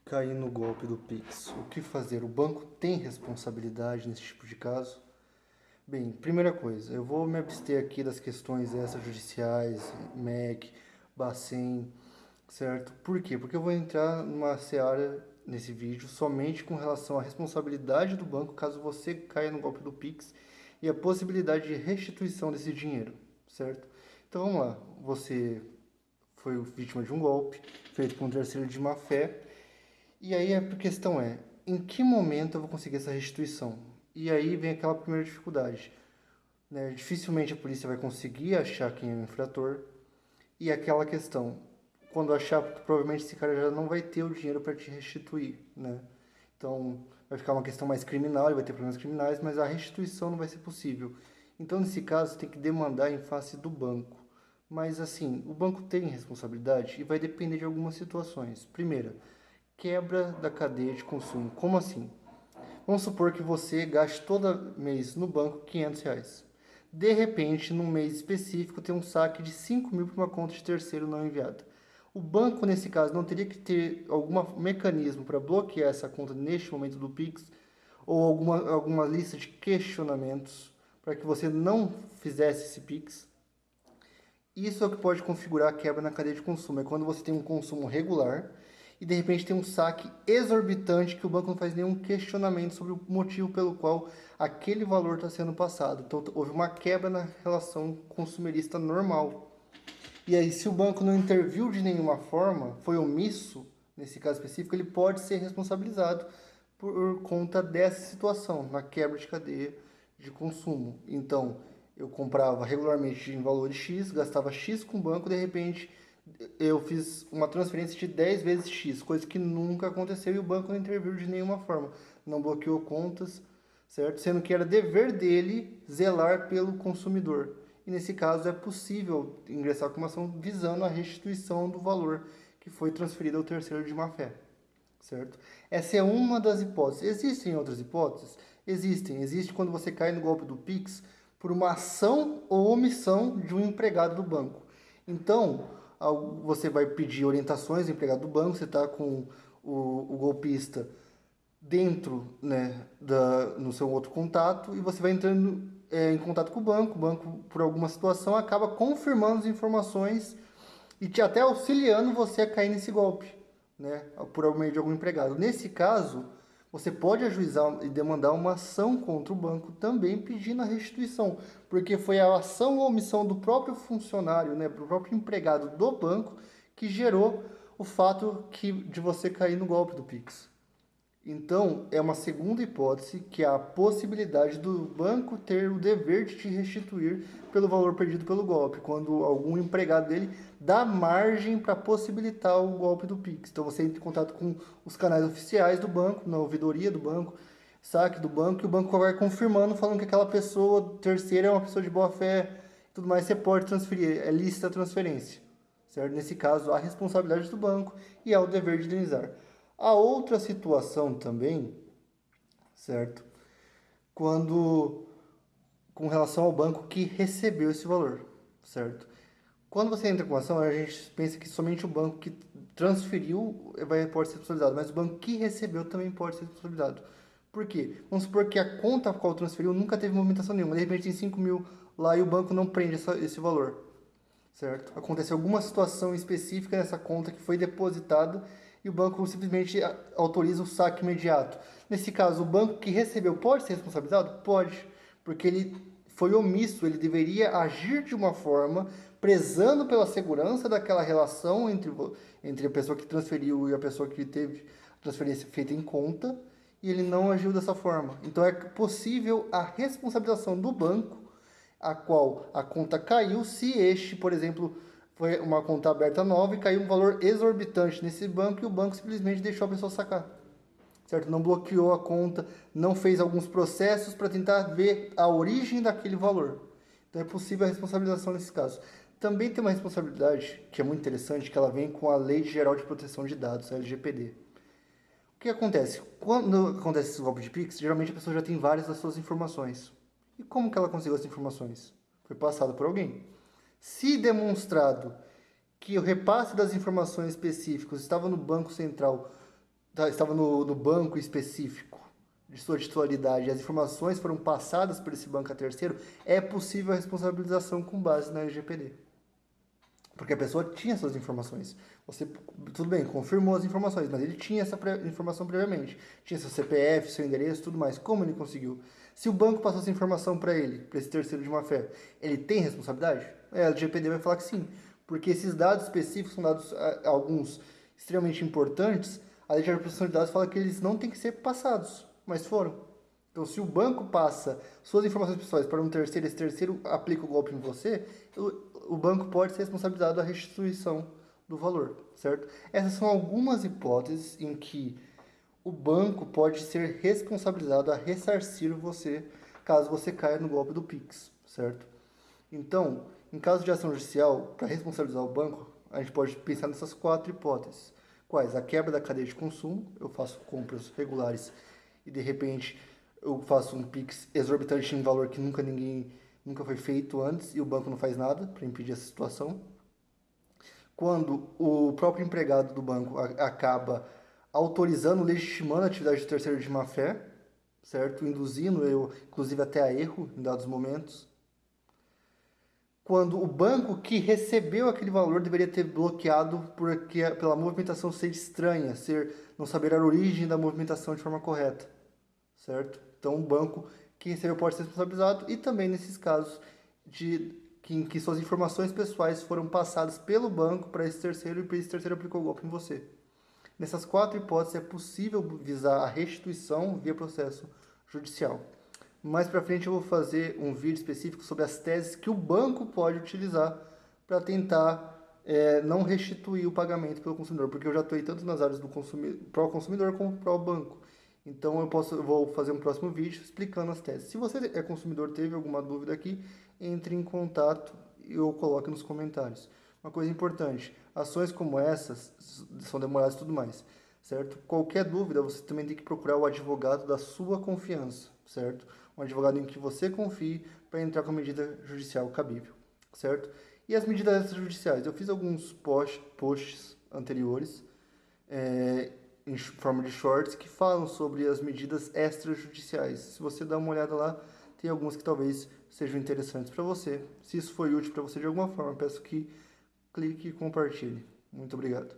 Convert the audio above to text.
Cair no golpe do Pix. O que fazer? O banco tem responsabilidade nesse tipo de caso? Bem, primeira coisa, eu vou me abster aqui das questões extrajudiciais, MEC, Bacen, certo? Por quê? Porque eu vou entrar numa seara nesse vídeo somente com relação à responsabilidade do banco caso você caia no golpe do Pix e a possibilidade de restituição desse dinheiro, certo? Então vamos lá, você foi vítima de um golpe feito por um terceiro de má fé. E aí a questão é, em que momento eu vou conseguir essa restituição? E aí vem aquela primeira dificuldade, né? Dificilmente a polícia vai conseguir achar quem é o infrator. E aquela questão, quando achar, provavelmente esse cara já não vai ter o dinheiro para te restituir, né? Então vai ficar uma questão mais criminal, ele vai ter problemas criminais, mas a restituição não vai ser possível. Então nesse caso tem que demandar em face do banco. Mas assim, o banco tem responsabilidade e vai depender de algumas situações. Primeira, quebra da cadeia de consumo. Como assim? Vamos supor que você gaste todo mês no banco R$ 500. De repente, num mês específico, tem um saque de 5.000 para uma conta de terceiro não enviada. O banco, nesse caso, não teria que ter algum mecanismo para bloquear essa conta neste momento do Pix ou alguma lista de questionamentos para que você não fizesse esse Pix? Isso é o que pode configurar a quebra na cadeia de consumo. É quando você tem um consumo regular e de repente tem um saque exorbitante que o banco não faz nenhum questionamento sobre o motivo pelo qual aquele valor está sendo passado. Então houve uma quebra na relação consumerista normal. E aí, se o banco não interviu de nenhuma forma, foi omisso, nesse caso específico, ele pode ser responsabilizado por conta dessa situação, na quebra de cadeia de consumo. Então, eu comprava regularmente em valores X, gastava X com o banco, de repente eu fiz uma transferência de 10 vezes X, coisa que nunca aconteceu e o banco não interviu de nenhuma forma, não bloqueou contas, certo? Sendo que era dever dele zelar pelo consumidor. E nesse caso é possível ingressar com uma ação visando a restituição do valor que foi transferido ao terceiro de má fé, certo? Essa é uma das hipóteses. Existem outras hipóteses? Existem. Existe quando você cai no golpe do Pix por uma ação ou omissão de um empregado do banco. Então, você vai pedir orientações do empregado do banco, você está com o golpista dentro, né, no seu outro contato e você vai entrando em contato com o banco por alguma situação acaba confirmando as informações e te até auxiliando você a cair nesse golpe, né, por meio de algum empregado. Nesse caso, você pode ajuizar e demandar uma ação contra o banco também pedindo a restituição, porque foi a ação ou omissão do próprio funcionário, né, do próprio empregado do banco que gerou o fato de você cair no golpe do Pix. Então, é uma segunda hipótese que é a possibilidade do banco ter o dever de te restituir pelo valor perdido pelo golpe, quando algum empregado dele dá margem para possibilitar o golpe do Pix. Então, você entra em contato com os canais oficiais do banco, na ouvidoria do banco, saque do banco, e o banco vai confirmando, falando que aquela pessoa terceira é uma pessoa de boa fé e tudo mais, você pode transferir, é lícita a transferência, certo? Nesse caso, há responsabilidade do banco e há o dever de indenizar. A outra situação também, certo? Quando, com relação ao banco que recebeu esse valor, certo? Quando você entra com ação, a gente pensa que somente o banco que transferiu pode ser responsabilizado, mas o banco que recebeu também pode ser responsabilizado. Por quê? Vamos supor que a conta a qual transferiu nunca teve movimentação nenhuma, de repente tem 5.000 lá e o banco não prende esse valor, certo? Aconteceu alguma situação específica nessa conta que foi depositada e o banco simplesmente autoriza o saque imediato. Nesse caso, o banco que recebeu pode ser responsabilizado? Pode, porque ele foi omisso, ele deveria agir de uma forma prezando pela segurança daquela relação entre a pessoa que transferiu e a pessoa que teve a transferência feita em conta, e ele não agiu dessa forma. Então é possível a responsabilização do banco a qual a conta caiu se este, por exemplo, foi uma conta aberta nova e caiu um valor exorbitante nesse banco e o banco simplesmente deixou a pessoa sacar, certo? Não bloqueou a conta, não fez alguns processos para tentar ver a origem daquele valor. Então é possível a responsabilização nesse caso. Também tem uma responsabilidade que é muito interessante, que ela vem com a Lei Geral de Proteção de Dados, a LGPD. O que acontece? Quando acontece esse golpe de Pix, geralmente a pessoa já tem várias das suas informações. E como que ela conseguiu essas informações? Foi passado por alguém. Se demonstrado que o repasse das informações específicas estava no Banco Central estava no banco específico de sua titularidade e as informações foram passadas por esse banco a terceiro, é possível a responsabilização com base na LGPD. Porque a pessoa tinha suas informações. Você, tudo bem, confirmou as informações, mas ele tinha essa informação previamente. Tinha seu CPF, seu endereço, tudo mais. Como ele conseguiu? Se o banco passou essa informação para ele, para esse terceiro de má fé, ele tem responsabilidade? A LGPD vai falar que sim. Porque esses dados específicos são dados, alguns, extremamente importantes. A Lei de Proteção de Dados fala que eles não têm que ser passados, mas foram. Então, se o banco passa suas informações pessoais para um terceiro, esse terceiro aplica o golpe em você, o banco pode ser responsabilizado da restituição do valor, certo? Essas são algumas hipóteses em que o banco pode ser responsabilizado a ressarcir você caso você caia no golpe do Pix, certo? Então, em caso de ação judicial, para responsabilizar o banco, a gente pode pensar nessas 4 hipóteses. Quais? A quebra da cadeia de consumo, eu faço compras regulares e de repente eu faço um Pix exorbitante em valor que nunca foi feito antes e o banco não faz nada para impedir essa situação. Quando o próprio empregado do banco acaba autorizando, legitimando a atividade do terceiro de má fé, certo? Induzindo eu, inclusive, até a erro em dados momentos. Quando o banco que recebeu aquele valor deveria ter bloqueado pela movimentação ser estranha, não saber a origem da movimentação de forma correta, certo? Então, o banco que recebeu pode ser responsabilizado e também nesses casos em que suas informações pessoais foram passadas pelo banco para esse terceiro e esse terceiro aplicou o golpe em você. Nessas 4 hipóteses é possível visar a restituição via processo judicial. Mais para frente eu vou fazer um vídeo específico sobre as teses que o banco pode utilizar para tentar não restituir o pagamento pelo consumidor, porque eu já atuei tanto nas áreas do pró-consumidor como pró-banco. Então eu vou fazer um próximo vídeo explicando as teses. Se você é consumidor, teve alguma dúvida aqui, entre em contato e eu coloque nos comentários. Uma coisa importante, ações como essas são demoradas e tudo mais, certo? Qualquer dúvida, você também tem que procurar o advogado da sua confiança, certo? Um advogado em que você confie para entrar com a medida judicial cabível, certo? E as medidas extrajudiciais? Eu fiz alguns posts anteriores, em forma de shorts, que falam sobre as medidas extrajudiciais. Se você dá uma olhada lá, tem algumas que talvez sejam interessantes para você. Se isso foi útil para você de alguma forma, peço que clique e compartilhe. Muito obrigado.